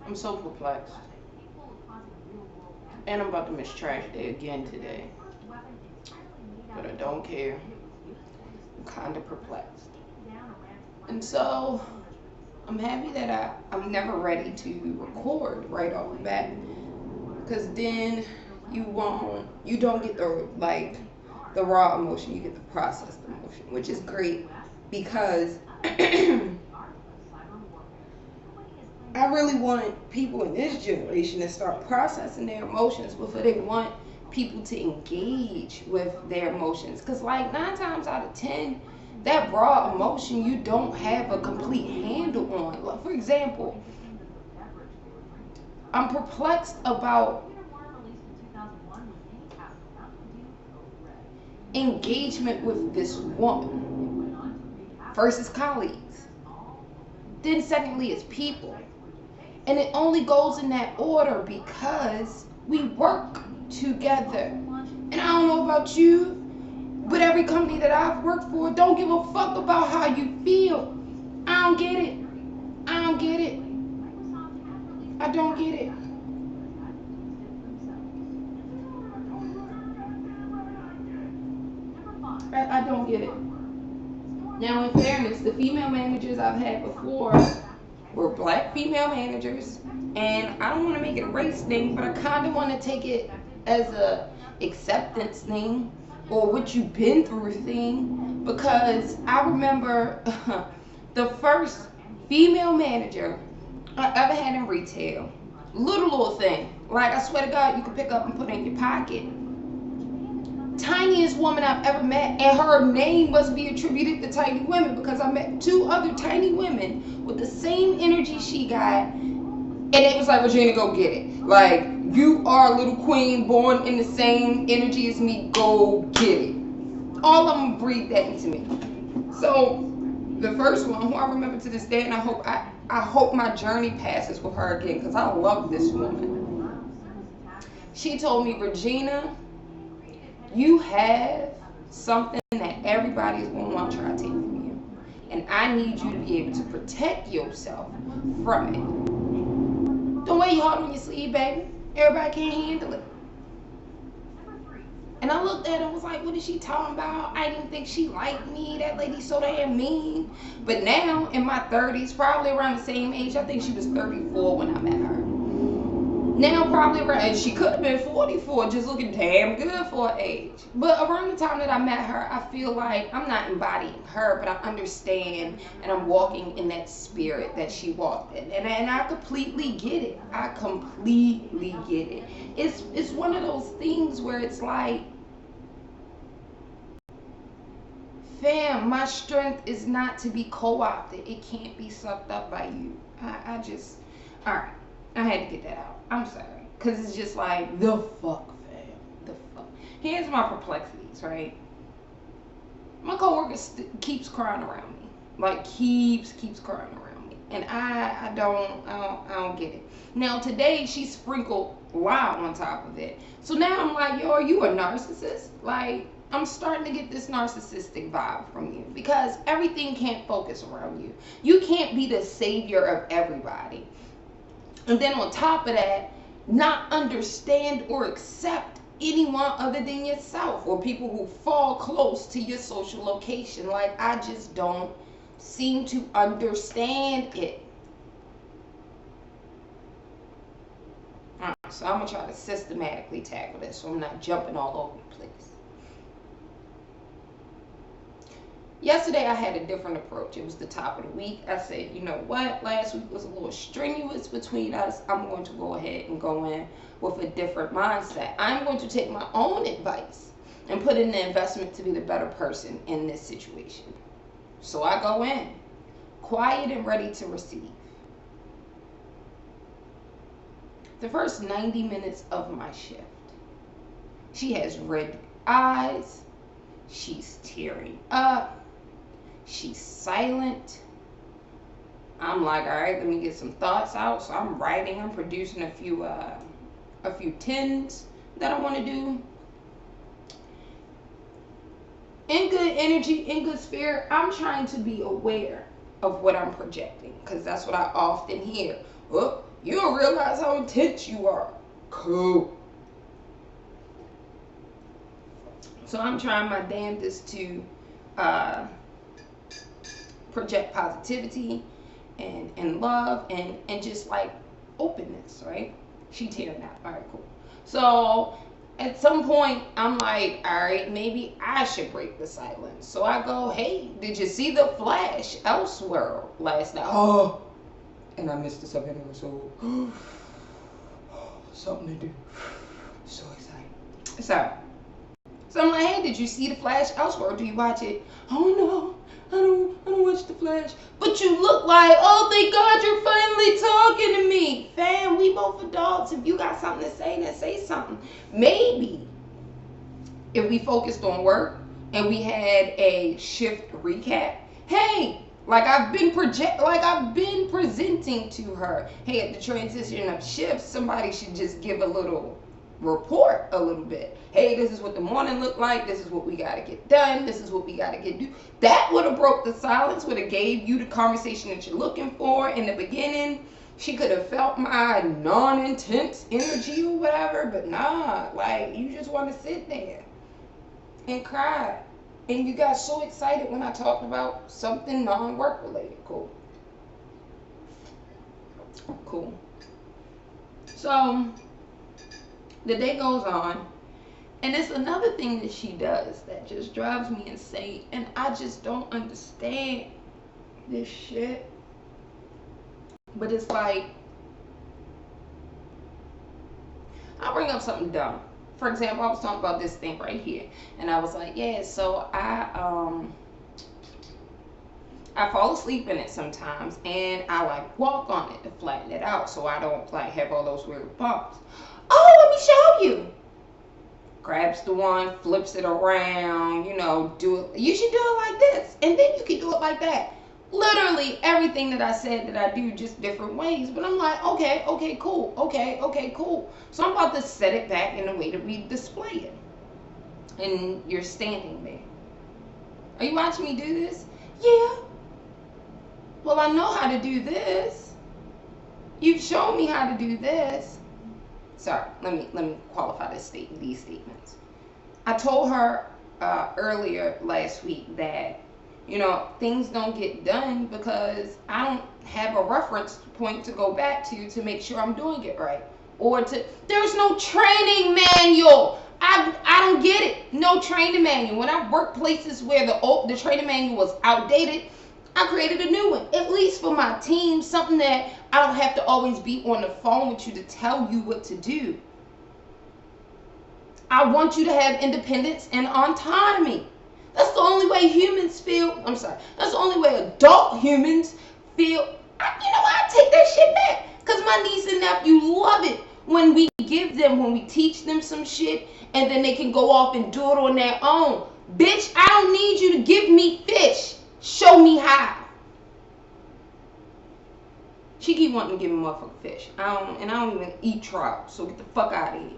I'm so perplexed. And I'm about to miss trash day again today. But I don't care. I'm kind of perplexed. And so I'm happy that I'm never ready to record right off the bat. Because then you don't get the raw emotion, you get the processed emotion, which is great because I really want people in this generation to start processing their emotions before they want people to engage with their emotions. Because, like, 9 times out of 10, that raw emotion you don't have a complete handle on. Like, for example, I'm perplexed about engagement with this woman versus colleagues. Then, secondly, it's people. And it only goes in that order because we work together. And I don't know about you, but every company that I've worked for don't give a fuck about how you feel. I don't get it. I don't get it. I don't get it. I don't get it. Now, in fairness, the female managers I've had before were black female managers, and I don't want to make it a race thing, but I kind of want to take it as a acceptance thing or what you've been through thing, because I remember the first female manager I ever had in retail. Little thing, like I swear to God, you could pick up and put in your pocket. Tiniest woman I've ever met, and her name must be attributed to tiny women because I met two other tiny women with the same energy she got, and it was like, Regina, go get it. Like, you are a little queen born in the same energy as me, go get it. All of them breathed that into me. So the first one, who I remember to this day, and I hope my journey passes with her again because I love this woman. She told me, Regina, you have something that everybody is going to want to try to take from you. And I need you to be able to protect yourself from it. Don't wear your heart on your sleeve, baby. Everybody can't handle it. And I looked at her and was like, what is she talking about? I didn't think she liked me. That lady's so damn mean. But now, in my 30s, probably around the same age, I think she was 34 when I met her. Now probably around, and she could have been 44, just looking damn good for her age. But around the time that I met her, I feel like I'm not embodying her, but I understand and I'm walking in that spirit that she walked in. And I completely get it. I completely get it. It's one of those things where it's like, fam, my strength is not to be co-opted. It can't be sucked up by you. I just, all right. I had to get that out. I'm sorry. Because it's just like, the fuck, fam. The fuck. Here's my perplexities, right? My coworker keeps crying around me. Like, keeps crying around me. And I don't get it. Now, today, she sprinkled wow on top of it. So now I'm like, yo, are you a narcissist? Like, I'm starting to get this narcissistic vibe from you. Because everything can't focus around you. You can't be the savior of everybody. And then on top of that, not understand or accept anyone other than yourself or people who fall close to your social location. Like, I just don't seem to understand it. All right, so I'm going to try to systematically tackle this so I'm not jumping all over the place. Yesterday I had a different approach. It was the top of the week. I said, you know what? Last week was a little strenuous between us. I'm going to go ahead and go in with a different mindset. I'm going to take my own advice and put in the investment to be the better person in this situation. So I go in, quiet and ready to receive. The first 90 minutes of my shift, she has red eyes. She's tearing up. She's silent. I'm like, all right, let me get some thoughts out. So I'm writing. I'm producing a few tins that I want to do. In good energy, in good spirit, I'm trying to be aware of what I'm projecting because that's what I often hear. Oh, You don't realize how intense you are. Cool. So I'm trying my damnedest to uh, project positivity and love and just like openness, right? She tearing out. All right, cool. So at some point, I'm like, all right, maybe I should break the silence. So I go, hey, did you see the flash elsewhere last night? Oh, and I missed the second episode. Something to do. So excited. So I'm like, hey, did you see the flash elsewhere? Do you watch it? Oh no. I don't watch the Flash. But you look like, oh thank God you're finally talking to me. Fam, we both adults. If you got something to say, then say something. Maybe if we focused on work and we had a shift recap, hey, like I've been presenting to her, hey, at the transition of shifts, somebody should just give a little report a little bit. Hey, this is what the morning looked like. This is what we got to get done. This is what we got to get do. That would have broke the silence, would have gave you the conversation that you're looking for in the beginning. She could have felt my non-intense energy or whatever, but nah, like you just want to sit there and cry. And you got so excited when I talked about something non-work related. Cool. So the day goes on, and it's another thing that she does that just drives me insane, and I just don't understand this shit. But it's like, I'll bring up something dumb. For example, I was talking about this thing right here, and I was like, yeah, so I fall asleep in it sometimes, and I like walk on it to flatten it out so I don't like have all those weird bumps. Oh, let me show you. Grabs the one, flips it around, do it. You should do it like this, and then you can do it like that. Literally everything that I said that I do, just different ways. But I'm like, okay, cool. Okay, cool. So I'm about to set it back in the way that we display it. And you're standing there. Are you watching me do this? Yeah. Well, I know how to do this. You've shown me how to do this. Sorry, let me qualify these statements. I told her earlier last week that things don't get done because I don't have a reference point to go back to make sure I'm doing it right, there's no training manual. I don't get it. No training manual. When I worked places where the training manual was outdated, I created a new one, at least for my team, something that I don't have to always be on the phone with you to tell you what to do. I want you to have independence and autonomy. That's the only way humans feel. That's the only way adult humans feel. I take that shit back. Because my niece and nephew love it when we teach them some shit, and then they can go off and do it on their own. Bitch, I don't need you to give me fish. Show me how. She keep wanting to give me motherfucking fish. I don't even eat trout, so get the fuck out of here.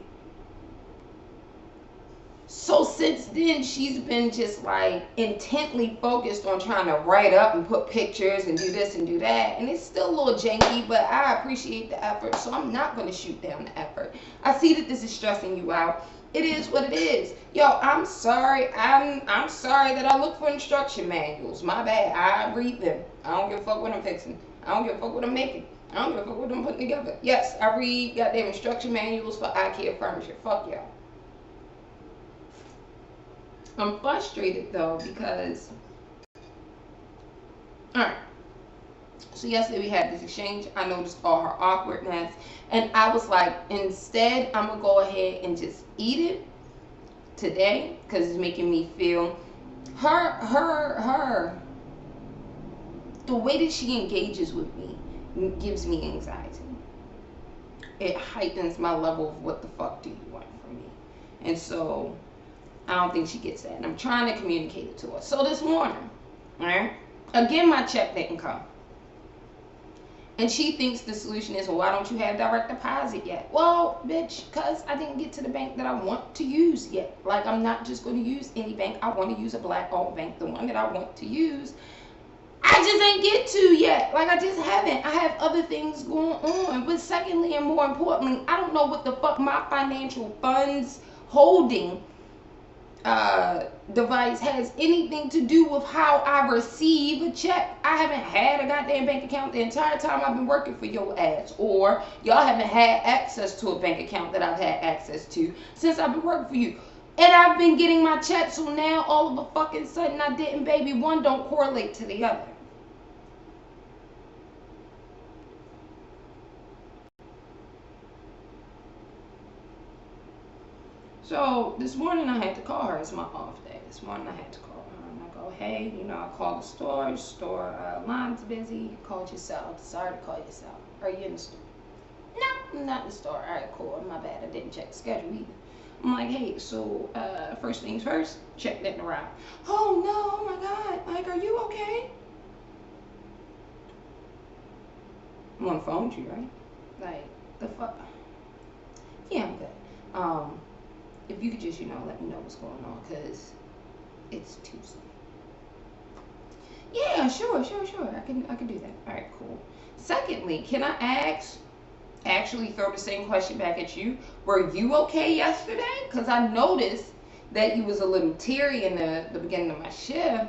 So since then, she's been just like intently focused on trying to write up and put pictures and do this and do that. And it's still a little janky, but I appreciate the effort, so I'm not going to shoot down the effort. I see that this is stressing you out. It is what it is. Yo, I'm sorry. I'm sorry that I look for instruction manuals. My bad. I read them. I don't give a fuck what I'm fixing. I don't give a fuck what I'm making. I don't give a fuck what I'm putting together. Yes, I read goddamn instruction manuals for IKEA furniture. Fuck y'all. I'm frustrated though because, alright, so yesterday we had this exchange. I noticed all her awkwardness, and I was like, instead I'm gonna go ahead and just eat it today because it's making me feel the way that she engages with me gives me anxiety. It heightens my level of what the fuck do you want from me, and so I don't think she gets that. And I'm trying to communicate it to her. So this morning, alright, again, my check didn't come. And she thinks the solution is, well, why don't you have direct deposit yet? Well, bitch, because I didn't get to the bank that I want to use yet. Like, I'm not just going to use any bank. I want to use a black-owned bank. The one that I want to use I just ain't get to yet. Like, I just haven't. I have other things going on. But secondly, and more importantly, I don't know what the fuck my financial funds holding device has anything to do with how I receive a check. I haven't had a goddamn bank account the entire time I've been working for your ass. Or y'all haven't had access to a bank account that I've had access to since I've been working for you. And I've been getting my checks, so now all of a fucking sudden I didn't, baby. One don't correlate to the other. So this morning I had to call her. It's my off day. This morning I had to call her and I go, hey, I called the store. Store line's busy. Called yourself. Sorry to call yourself. Are you in the store? No, I'm not in the store. All right, cool. My bad. I didn't check the schedule either. I'm like, hey, so first things first, check didn't arrive. Oh no, oh my God. Like, are you okay? I'm on the phone with you, right? Like, the fuck? Yeah, I'm good. If you could just, let me know what's going on, because it's Tuesday. Yeah, sure. I can do that. All right, cool. Secondly, can I actually throw the same question back at you? Were you okay yesterday? Because I noticed that you was a little teary in the beginning of my shift.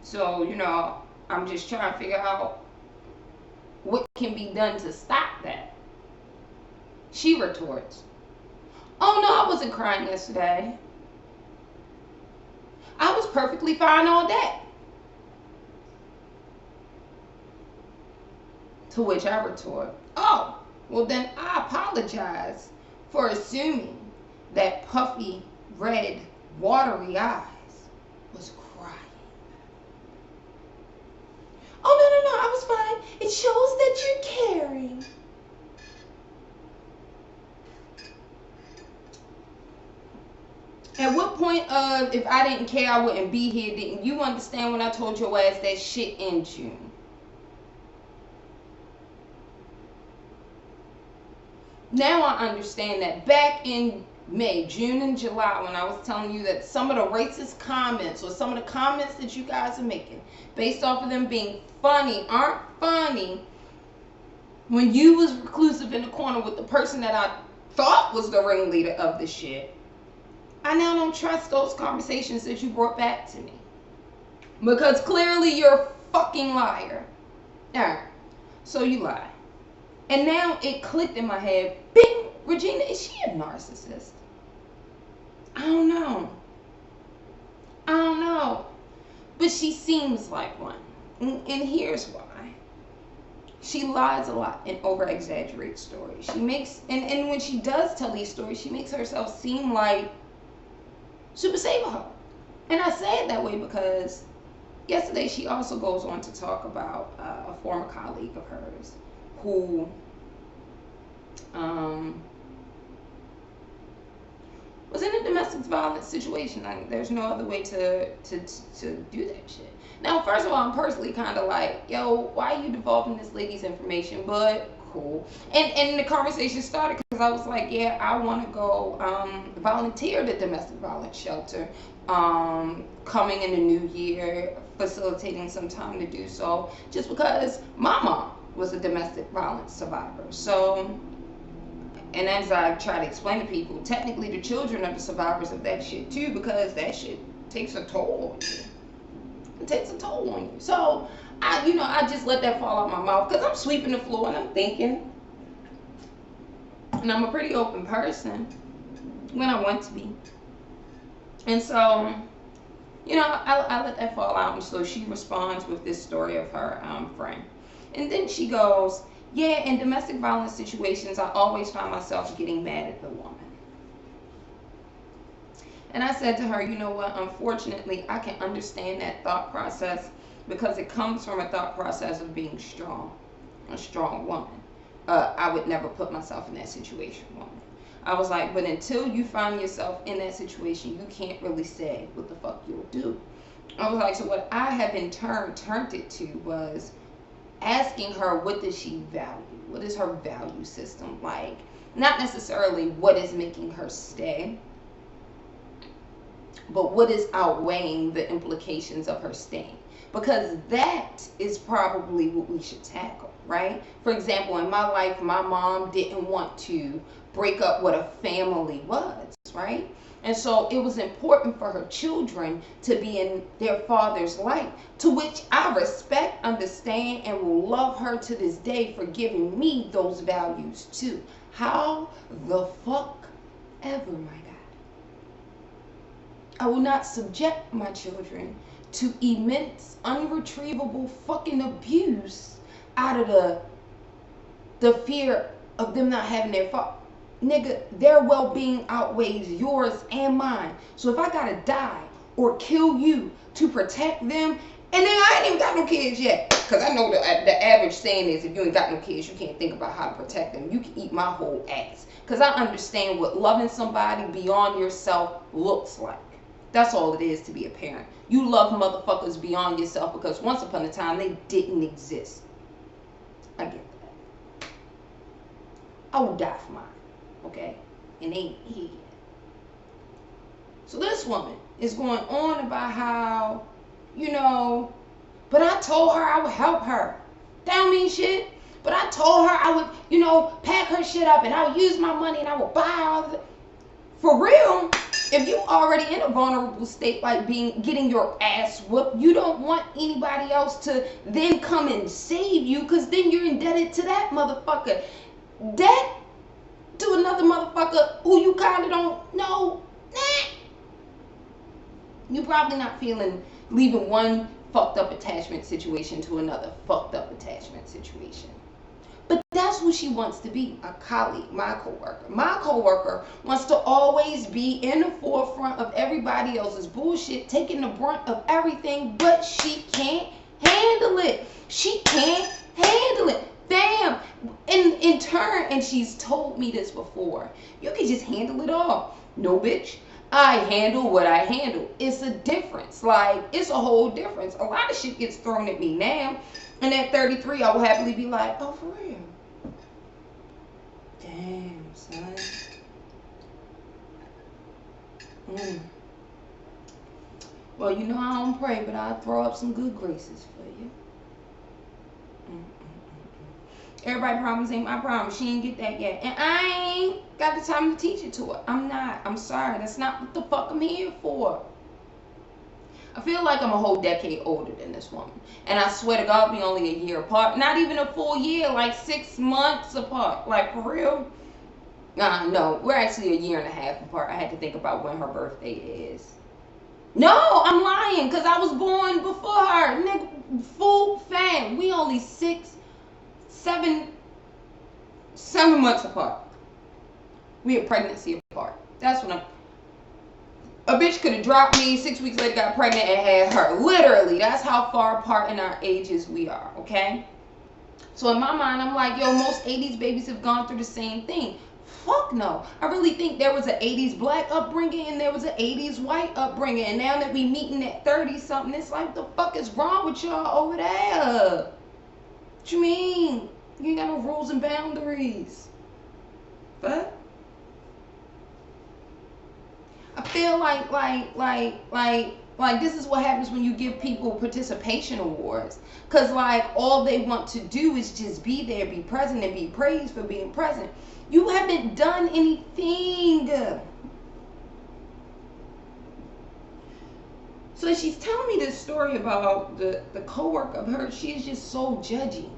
So, I'm just trying to figure out what can be done to stop that. She retorts, oh no, I wasn't crying yesterday. I was perfectly fine all day. To which I retort, oh, well then I apologize for assuming that puffy, red, watery eyes was crying. Oh no, I was fine. It shows that you're caring. At what point of if I didn't care I wouldn't be here, didn't you understand when I told your ass that shit in June? Now I understand that back in May, June, and July, when I was telling you that some of the racist comments or some of the comments that you guys are making, based off of them being funny, aren't funny, when you was reclusive in the corner with the person that I thought was the ringleader of the shit, I now don't trust those conversations that you brought back to me. Because clearly you're a fucking liar. Alright, so you lie. And now it clicked in my head, bing, Regina, is she a narcissist? I don't know. But she seems like one. And here's why. She lies a lot and over-exaggerates stories. She makes, and when she does tell these stories, she makes herself seem like Super Saver her. And I say it that way because yesterday she also goes on to talk about a former colleague of hers who was in a domestic violence situation. Like, there's no other way to do that shit. Now, first of all, I'm personally kind of like, yo, why are you devolving this lady's information? But cool. And the conversation started because I was like, yeah, I want to go volunteer at a domestic violence shelter coming in the new year, facilitating some time to do so, just because my mom was a domestic violence survivor. So, and as I try to explain to people, technically the children are the survivors of that shit too, because that shit takes a toll on you. It takes a toll on you. So I just let that fall out my mouth because I'm sweeping the floor and I'm thinking, and I'm a pretty open person when I want to be. And so, I let that fall out, and so she responds with this story of her friend. And then she goes, yeah, in domestic violence situations, I always find myself getting mad at the woman. And I said to her, you know what, unfortunately, I can understand that thought process because it comes from a thought process of being strong, a strong woman. I would never put myself in that situation, woman. I was like, but until you find yourself in that situation, you can't really say what the fuck you'll do. I was like, so what I have in turn turned it to was asking her, what does she value? What is her value system like? Not necessarily what is making her stay, but what is outweighing the implications of her staying. because that is probably what we should tackle, right? For example, in my life, my mom didn't want to break up what a family was, right? And so it was important for her children to be in their father's light, to which I respect, understand, and will love her to this day for giving me those values too. How the fuck ever, my God. I will not subject my children to immense, unretrievable fucking abuse out of the fear of them not having their father. Nigga, their well-being outweighs yours and mine. So if I gotta die or kill you to protect them, and then I ain't even got no kids yet, because I know the average saying is if you ain't got no kids, you can't think about how to protect them. You can eat my whole ass, because I understand what loving somebody beyond yourself looks like. That's all it is to be a parent. You love motherfuckers beyond yourself because once upon a time they didn't exist. I get that. I will die for mine. Okay? And they ain't here yet. So this woman is going on about how, but I told her I would help her. That don't mean shit. But I told her I would, pack her shit up and I would use my money and I would buy all of it. For real, if you already in a vulnerable state, like getting your ass whooped, you don't want anybody else to then come and save you, because then you're indebted to that motherfucker. Debt to another motherfucker who you kind of don't know, you probably not feeling leaving one fucked up attachment situation to another fucked up attachment situation. But that's who she wants to be, a colleague, my coworker. My coworker wants to always be in the forefront of everybody else's bullshit, taking the brunt of everything, but she can't handle it. She can't handle it. Bam! In turn, and she's told me this before, you can just handle it all. No, bitch. I handle what I handle. It's a difference. Like, it's a whole difference. A lot of shit gets thrown at me now. And at 33, I will happily be like, oh, for real? Damn, son. Well, I don't pray, but I'll throw up some good graces for you. Everybody problems ain't my problem. She ain't get that yet. And I ain't got the time to teach it to her. I'm not. I'm sorry. That's not what the fuck I'm here for. I feel like I'm a whole decade older than this woman. And I swear to God, we only a year apart. Not even a full year, like 6 months apart. Like, for real? No, we're actually a year and a half apart. I had to think about when her birthday is. No, I'm lying, because I was born before her. Nigga, full fam. We only 7 months apart. We a pregnancy apart. That's when a bitch could have dropped me, 6 weeks later got pregnant and had her. Literally, that's how far apart in our ages we are, okay? So in my mind, I'm like, yo, most 80s babies have gone through the same thing. Fuck no. I really think there was an 80s black upbringing and there was an 80s white upbringing. And now that we meeting at 30-something, it's like, what the fuck is wrong with y'all over there? What you mean? You ain't got no rules and boundaries. But I feel like this is what happens when you give people participation awards. Because all they want to do is just be there, be present, and be praised for being present. You haven't done anything. So she's telling me this story about the coworker of hers. She's just so judgy.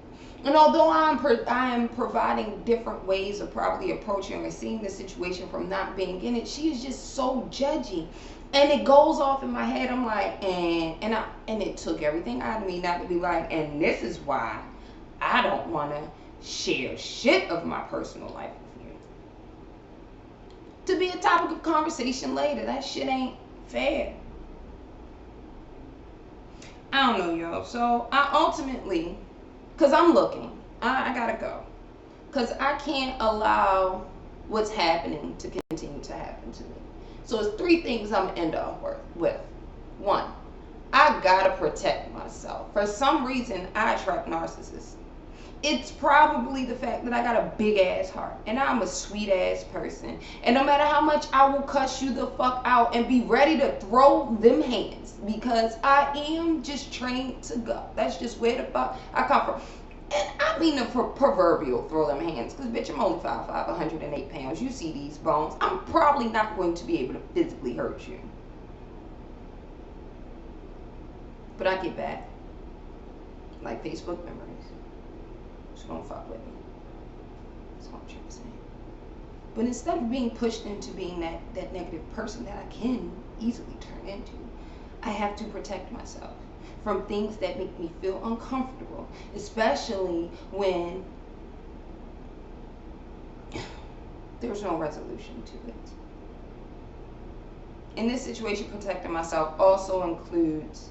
And although I am providing different ways of probably approaching or seeing the situation from not being in it, she is just so judgy. And it goes off in my head. I'm like, and it took everything out of me not to be like, and this is why I don't want to share shit of my personal life with you. To be a topic of conversation later. That shit ain't fair. I don't know, y'all. So I ultimately, because I'm looking, I gotta go. Because I can't allow what's happening to continue to happen to me. So it's 3 things I'm gonna end off with. 1, I gotta protect myself. For some reason, I attract narcissists. It's probably the fact that I got a big ass heart and I'm a sweet ass person. And no matter how much I will cuss you the fuck out and be ready to throw them hands, because I am just trained to go. That's just where the fuck I come from. And I mean the proverbial throw them hands, because bitch, I'm only 5'5", 108 pounds. You see these bones. I'm probably not going to be able to physically hurt you. But I get back. Like Facebook memories. So don't fuck with me. That's all I'm trying to say. But instead of being pushed into being that negative person that I can easily turn into, I have to protect myself from things that make me feel uncomfortable, especially when there's no resolution to it. In this situation, protecting myself also includes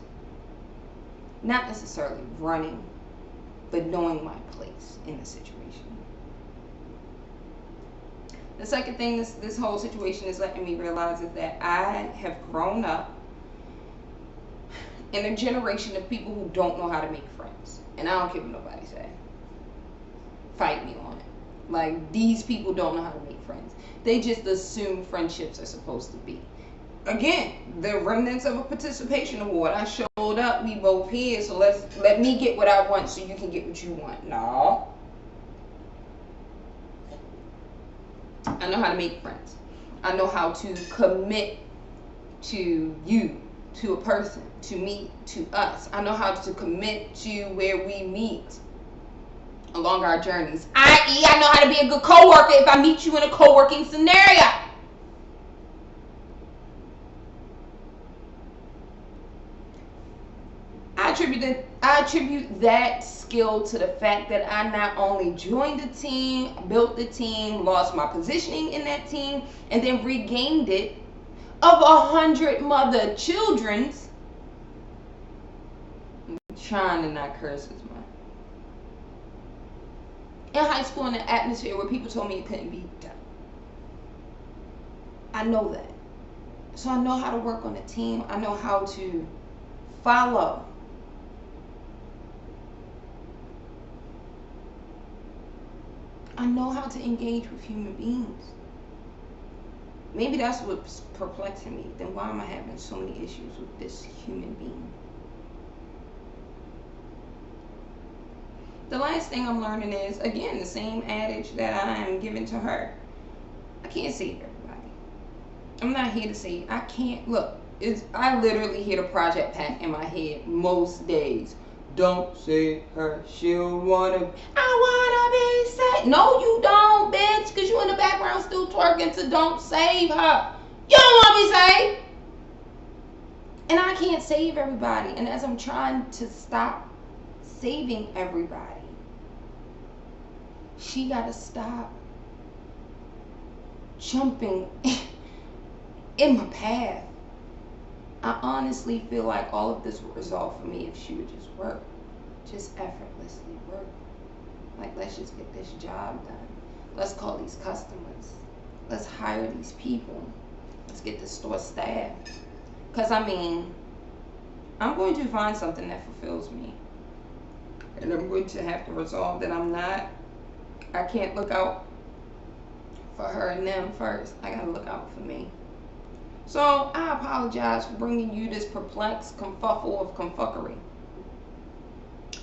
not necessarily running, but knowing my place in the situation. The second thing this whole situation is letting me realize is that I have grown up in a generation of people who don't know how to make friends. And I don't care what nobody say. Fight me on it. Like, these people don't know how to make friends. They just assume friendships are supposed to be. Again, the remnants of a participation award. I showed up, we both here, so let me get what I want so you can get what you want. No. I know how to make friends. I know how to commit to you, to a person, to me, to us. I know how to commit to where we meet along our journeys. I.e., I know how to be a good coworker if I meet you in a co-working scenario. I attribute that skill to the fact that I not only joined the team, built the team, lost my positioning in that team, and then regained it of 100 mother children's. I'm trying to not curse as much. In high school, in an atmosphere where people told me it couldn't be done. I know that. So I know how to work on a team. I know how to follow. I know how to engage with human beings. Maybe that's what's perplexing me. Then why am I having so many issues with this human being? The last thing I'm learning is, again, the same adage that I am giving to her. I can't save everybody. I'm not here to save. I can't. Look, I literally hear the Project Pack in my head most days. Don't save her, she'll wanna. I wanna be saved. No, you don't, bitch, because you in the background still twerking to Don't Save Her. You don't wanna be saved. And I can't save everybody. And as I'm trying to stop saving everybody, she gotta stop jumping in my path. I honestly feel like all of this would resolve for me if she would just work. Just effortlessly work. Like, let's just get this job done. Let's call these customers. Let's hire these people. Let's get the store staffed. Because, I mean, I'm going to find something that fulfills me. And I'm going to have to resolve that I can't look out for her and them first. I got to look out for me. So, I apologize for bringing you this perplexed confuffle of confuckery.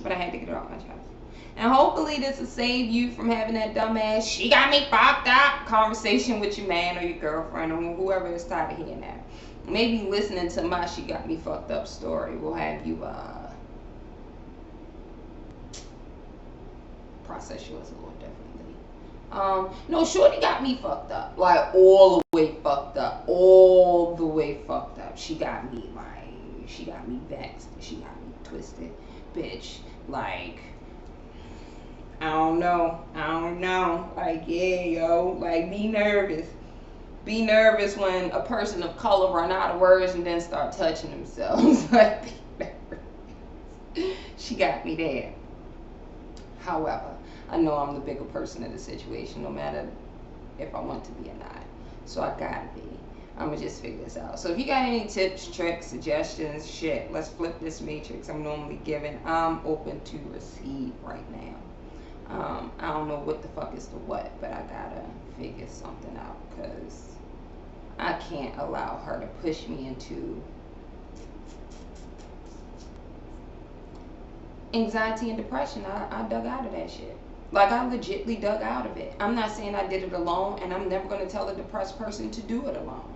But I had to get it off my chest. And hopefully this will save you from having that dumbass, she got me fucked up conversation with your man or your girlfriend or whoever is tired of hearing that. Maybe listening to my she got me fucked up story will have you process yours a little differently. No, shorty got me fucked up. Like, all the way fucked up. All the way fucked up. She got me vexed. She got me twisted. Bitch, like, I don't know. Like, yeah, yo, like, be nervous. Be nervous when a person of color run out of words and then start touching themselves. Like, be nervous. She got me there. However, I know I'm the bigger person in the situation, no matter if I want to be or not. So I gotta be. I'm gonna just figure this out. So if you got any tips, tricks, suggestions, shit, let's flip this matrix I'm normally giving. I'm open to receive right now. don't know what the fuck is the what, but I gotta figure something out because I can't allow her to push me into anxiety and depression. I dug out of that shit. Like, I legitly dug out of it. I'm not saying I did it alone, and I'm never going to tell a depressed person to do it alone.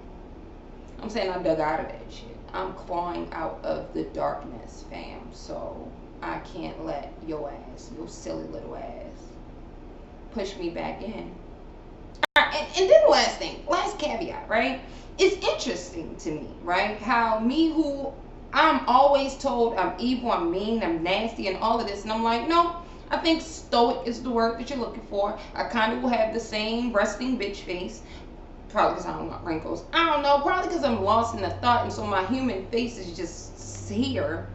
I'm saying I dug out of that shit. I'm clawing out of the darkness, fam. So I can't let your ass, your silly little ass, push me back in. And then the last thing, last caveat, right? It's interesting to me, right? How me, who I'm always told I'm evil, I'm mean, I'm nasty, and all of this, and I'm like, no, I think stoic is the word that you're looking for. I kind of will have the same resting bitch face. Probably because I don't want wrinkles. I don't know. Probably because I'm lost in the thought, and so my human face is just here.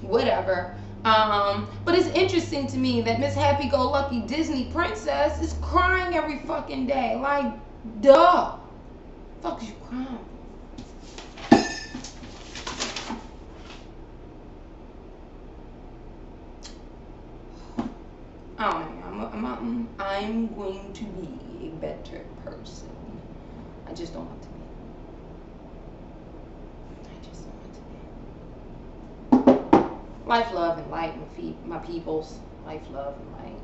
Whatever. But it's interesting to me that Miss Happy-Go-Lucky Disney Princess is crying every fucking day. Like, duh. Fuck is you crying? I don't know. I'm going to be a better person. I just don't want to be. I just don't want to be. Life, love, and light, my peoples. Life, love, and light.